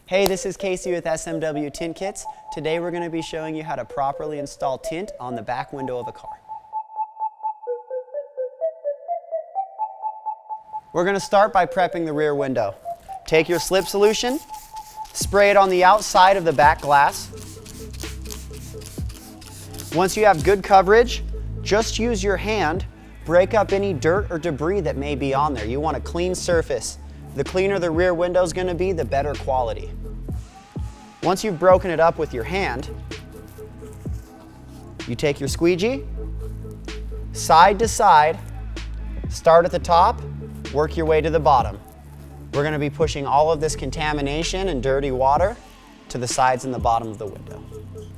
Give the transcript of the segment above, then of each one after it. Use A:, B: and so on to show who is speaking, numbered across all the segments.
A: Hey, this is Casey with SMW Tint Kits. Today we're going to be showing you how to properly install tint on the back window of a car. We're going to start by prepping the rear window. Take your slip solution, spray it on the outside of the back glass. Once you have good coverage, just use your hand, break up any dirt or debris that may be on there. You want a clean surface. The cleaner the rear window is going to be, the better quality. Once you've broken it up with your hand, you take your squeegee, side to side, start at the top, work your way to the bottom. We're going to be pushing all of this contamination and dirty water to the sides and the bottom of the window.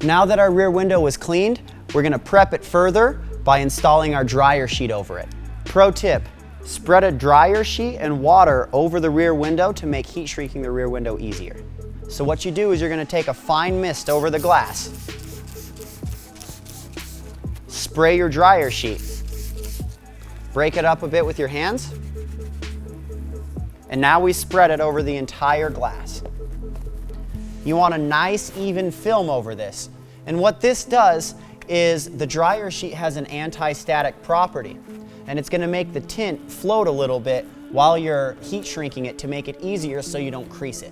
A: Now that our rear window is cleaned, we're going to prep it further by installing our dryer sheet over it. Pro tip, spread a dryer sheet and water over the rear window to make heat shrinking the rear window easier. So what you do is you're going to take a fine mist over the glass, spray your dryer sheet, break it up a bit with your hands, and now we spread it over the entire glass. You want a nice even film over this. And what this does is the dryer sheet has an anti-static property, and it's going to make the tint float a little bit while you're heat shrinking it to make it easier so you don't crease it.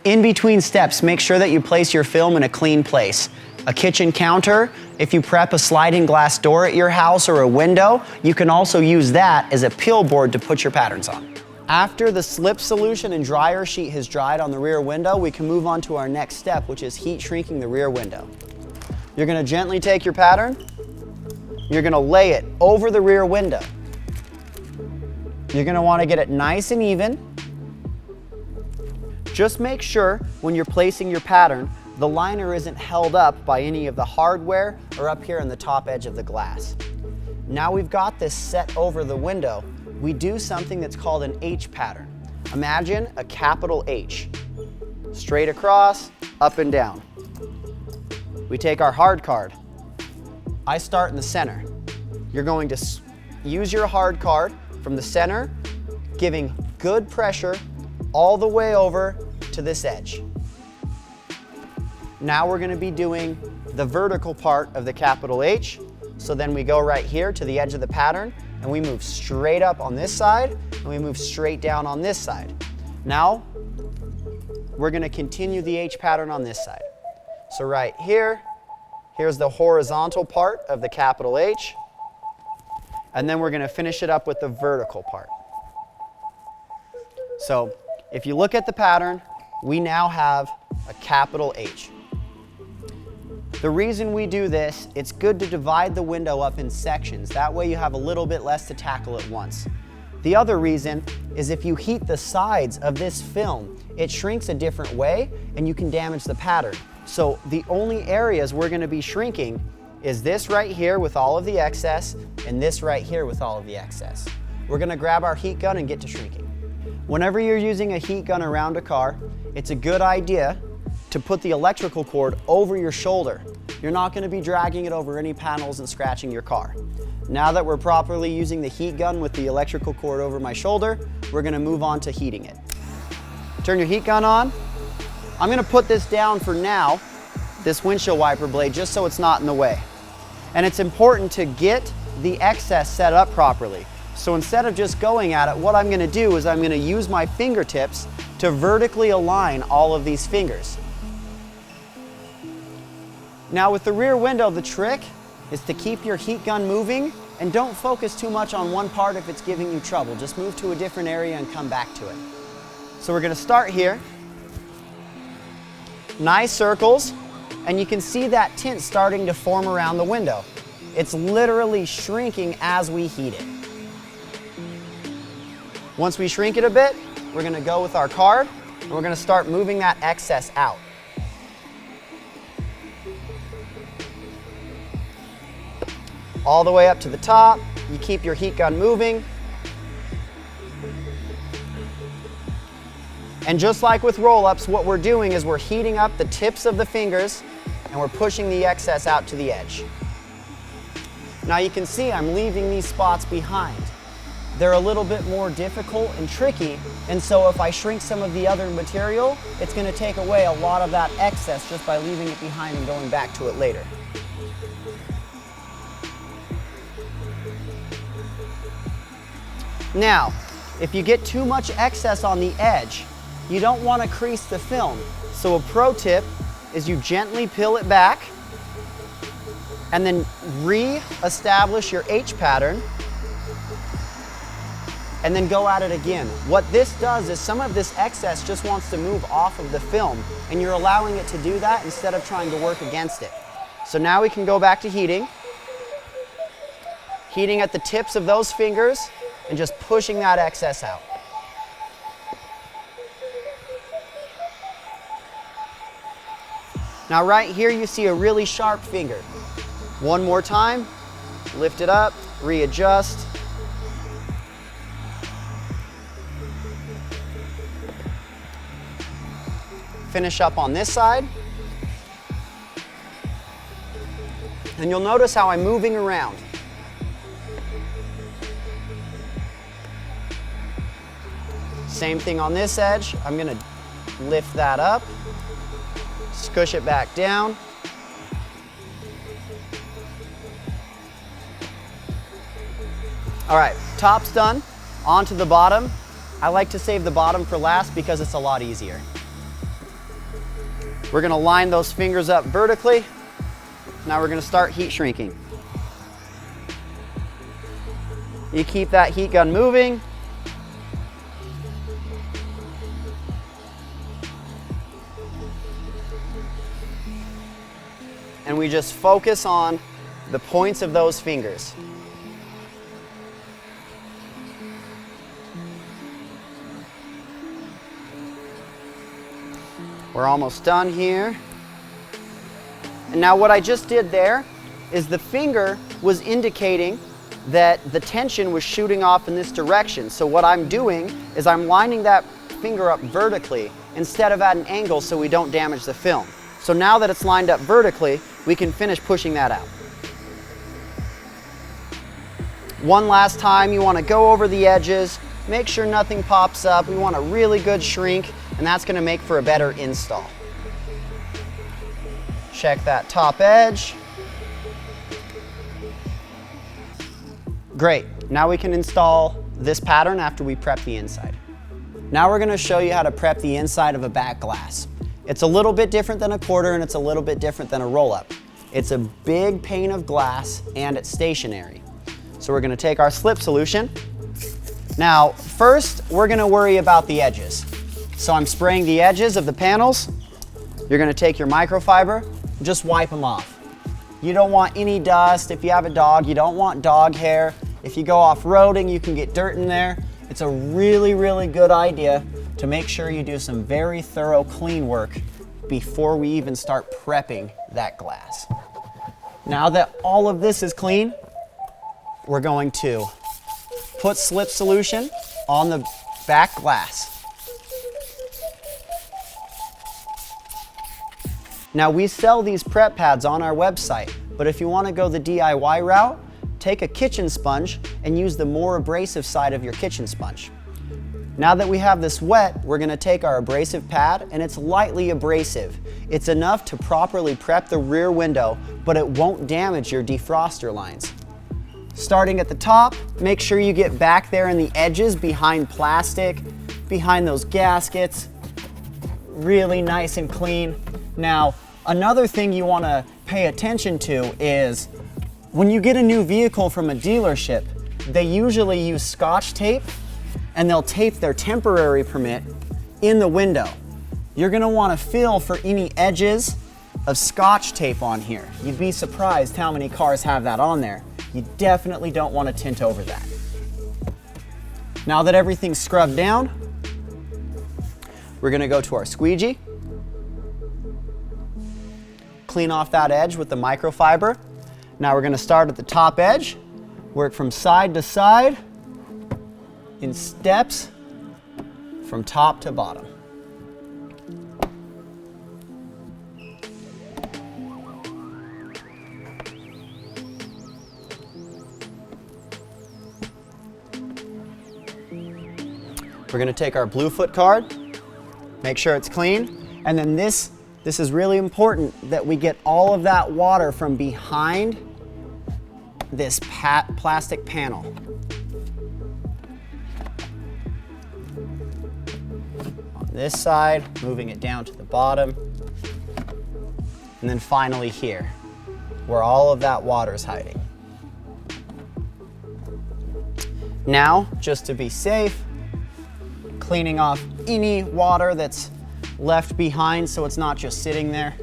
A: In between steps, make sure that you place your film in a clean place. A kitchen counter, if you prep a sliding glass door at your house or a window, you can also use that as a peel board to put your patterns on. After the slip solution and dryer sheet has dried on the rear window, we can move on to our next step, which is heat shrinking the rear window. You're going to gently take your pattern, you're going to lay it over the rear window. You're going to want to get it nice and even. Just make sure when you're placing your pattern, the liner isn't held up by any of the hardware or up here on the top edge of the glass. Now we've got this set over the window, we do something that's called an H pattern. Imagine a capital H, straight across, up and down. We take our hard card. I start in the center. You're going to use your hard card from the center, giving good pressure all the way over to this edge. Now we're going to be doing the vertical part of the capital H. So then we go right here to the edge of the pattern and we move straight up on this side and we move straight down on this side. Now we're going to continue the H pattern on this side. So right here, here's the horizontal part of the capital H, and then we're going to finish it up with the vertical part. So if you look at the pattern, we now have a capital H. The reason we do this, it's good to divide the window up in sections. That way you have a little bit less to tackle at once. The other reason is if you heat the sides of this film, it shrinks a different way and you can damage the pattern. So the only areas we're going to be shrinking is this right here with all of the excess and this right here with all of the excess. We're going to grab our heat gun and get to shrinking. Whenever you're using a heat gun around a car, it's a good idea to put the electrical cord over your shoulder. You're not going to be dragging it over any panels and scratching your car. Now that we're properly using the heat gun with the electrical cord over my shoulder, we're going to move on to heating it. Turn your heat gun on. I'm going to put this down for now, this windshield wiper blade, just so it's not in the way. And it's important to get the excess set up properly. So instead of just going at it, what I'm going to do is I'm going to use my fingertips to vertically align all of these fingers. Now with the rear window, the trick is to keep your heat gun moving and don't focus too much on one part if it's giving you trouble. Just move to a different area and come back to it. So we're going to start here. Nice circles, and you can see that tint starting to form around the window. It's literally shrinking as we heat it. Once we shrink it a bit, we're going to go with our card and we're going to start moving that excess out. All the way up to the top. You keep your heat gun moving. And just like with roll-ups, what we're doing is we're heating up the tips of the fingers and we're pushing the excess out to the edge. Now you can see I'm leaving these spots behind. they're a little bit more difficult and tricky, and so if I shrink some of the other material, it's going to take away a lot of that excess just by leaving it behind and going back to it later. Now, if you get too much excess on the edge, you don't want to crease the film. So a pro tip is you gently peel it back and then re-establish your H pattern and then go at it again. What this does is some of this excess just wants to move off of the film, and you're allowing it to do that instead of trying to work against it. So now we can go back to heating. Heating at the tips of those fingers and just pushing that excess out. Now right here you see a really sharp finger. One more time, lift it up, readjust. Finish up on this side. And you'll notice how I'm moving around. Same thing on this edge. I'm going to lift that up, squish it back down. All right, top's done. On to the bottom. I like to save the bottom for last because it's a lot easier. We're going to line those fingers up vertically. Now we're going to start heat shrinking. You keep that heat gun moving. And we just focus on the points of those fingers. We're almost done here. And now what I just did there is the finger was indicating that the tension was shooting off in this direction. So what I'm doing is I'm lining that finger up vertically instead of at an angle so we don't damage the film. So now that it's lined up vertically, we can finish pushing that out. One last time, you want to go over the edges, make sure nothing pops up. We want a really good shrink, and that's going to make for a better install. Check that top edge. Great. Now we can install this pattern after we prep the inside. Now we're going to show you how to prep the inside of a back glass. It's a little bit different than a quarter, and it's a little bit different than a roll-up. It's a big pane of glass, and it's stationary. So we're going to take our slip solution. Now, first, we're going to worry about the edges. So I'm spraying the edges of the panels. You're going to take your microfiber, just wipe them off. You don't want any dust. If you have a dog, you don't want dog hair. If you go off-roading, you can get dirt in there. It's a really, really good idea to make sure you do some very thorough clean work before we even start prepping that glass. Now that all of this is clean, we're going to put slip solution on the back glass. Now we sell these prep pads on our website, but if you want to go the DIY route, take a kitchen sponge and use the more abrasive side of your kitchen sponge. Now that we have this wet, we're going to take our abrasive pad, and it's lightly abrasive. It's enough to properly prep the rear window, but it won't damage your defroster lines. Starting at the top, make sure you get back there in the edges behind plastic, behind those gaskets. Really nice and clean. Now, another thing you want to pay attention to is when you get a new vehicle from a dealership, they usually use Scotch tape, and they'll tape their temporary permit in the window. You're going to want to feel for any edges of Scotch tape on here. You'd be surprised how many cars have that on there. You definitely don't want to tint over that. Now that everything's scrubbed down, we're going to go to our squeegee. Clean off that edge with the microfiber. Now we're going to start at the top edge, work from side to side in steps from top to bottom. We're gonna take our Bluefoot card, make sure it's clean, and then this is really important that we get all of that water from behind this plastic panel. On this side, moving it down to the bottom, and then finally here, where all of that water is hiding. Now, just to be safe, cleaning off any water that's left behind so it's not just sitting there.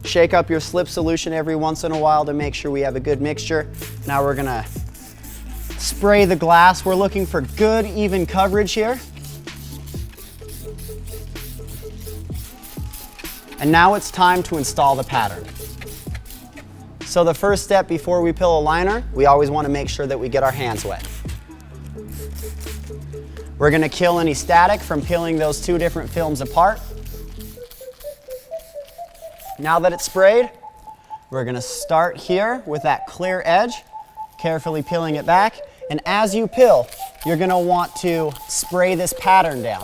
A: Shake up your slip solution every once in a while to make sure we have a good mixture. Now we're gonna spray the glass. We're looking for good, even coverage here. And now it's time to install the pattern. So the first step before we peel a liner, we always want to make sure that we get our hands wet. We're going to kill any static from peeling those two different films apart. Now that it's sprayed, we're going to start here with that clear edge, carefully peeling it back. And as you peel, you're going to want to spray this pattern down.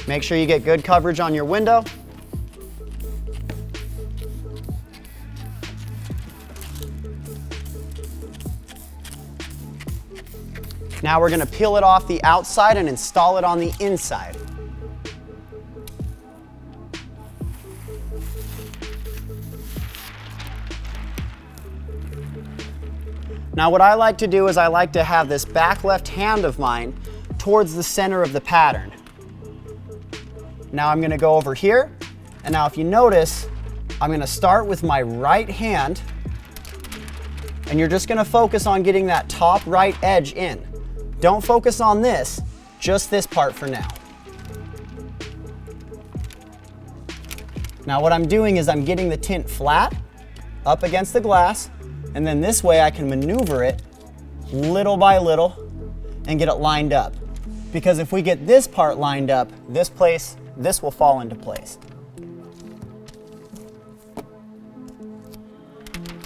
A: Make sure you get good coverage on your window. Now we're going to peel it off the outside and install it on the inside. Now what I like to do is I like to have this back left hand of mine towards the center of the pattern. Now I'm going to go over here, and now if you notice, I'm going to start with my right hand, and you're just going to focus on getting that top right edge in. Don't focus on this, just this part for now. Now what I'm doing is I'm getting the tint flat up against the glass, and then this way I can maneuver it little by little and get it lined up. Because if we get this part lined up, this will fall into place.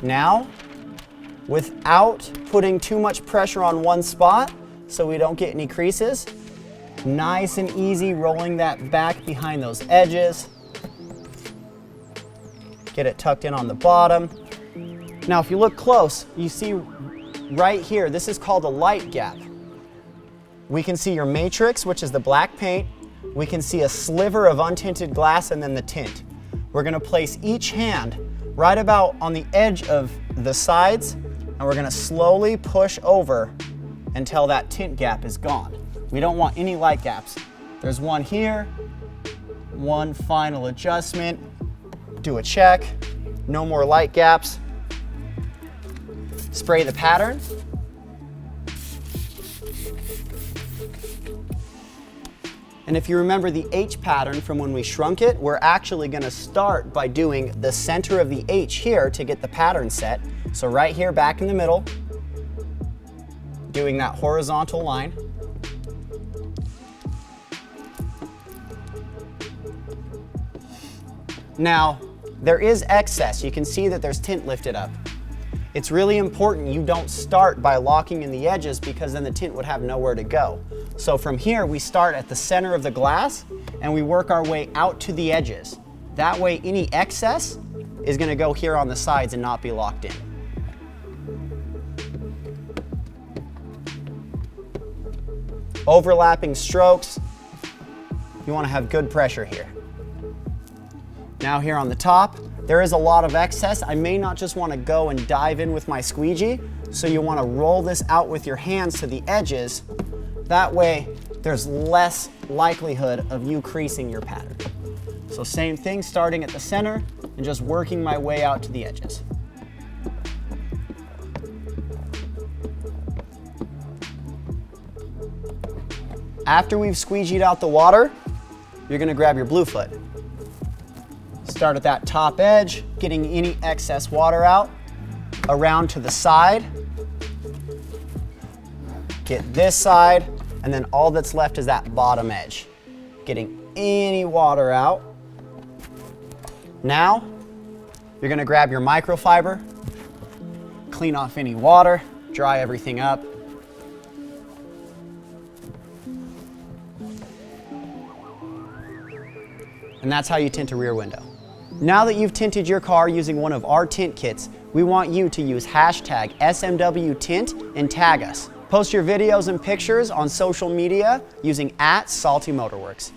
A: Now, without putting too much pressure on one spot so we don't get any creases, nice and easy rolling that back behind those edges. Get it tucked in on the bottom. Now if you look close, you see right here, this is called a light gap. We can see your matrix, which is the black paint. We can see a sliver of untinted glass and then the tint. We're going to place each hand right about on the edge of the sides, and we're going to slowly push over until that tint gap is gone. We don't want any light gaps. There's one here, one final adjustment, do a check, no more light gaps. Spray the pattern. And if you remember the H pattern from when we shrunk it, we're actually going to start by doing the center of the H here to get the pattern set. So right here back in the middle, doing that horizontal line. Now, there is excess. You can see that there's tint lifted up. It's really important you don't start by locking in the edges because then the tint would have nowhere to go. So from here, we start at the center of the glass and we work our way out to the edges. That way, any excess is going to go here on the sides and not be locked in. Overlapping strokes, you want to have good pressure here. Now here on the top, there is a lot of excess. I may not just want to go and dive in with my squeegee, so you want to roll this out with your hands to the edges. That way, there's less likelihood of you creasing your pattern. So same thing, starting at the center and just working my way out to the edges. After we've squeegeed out the water, you're going to grab your Bluefoot. Start at that top edge, getting any excess water out, around to the side, get this side, and then all that's left is that bottom edge. Getting any water out. Now, you're going to grab your microfiber, clean off any water, dry everything up. And that's how you tint a rear window. Now that you've tinted your car using one of our tint kits, we want you to use hashtag SMWTint and tag us. Post your videos and pictures on social media using @SaltyMotorworks.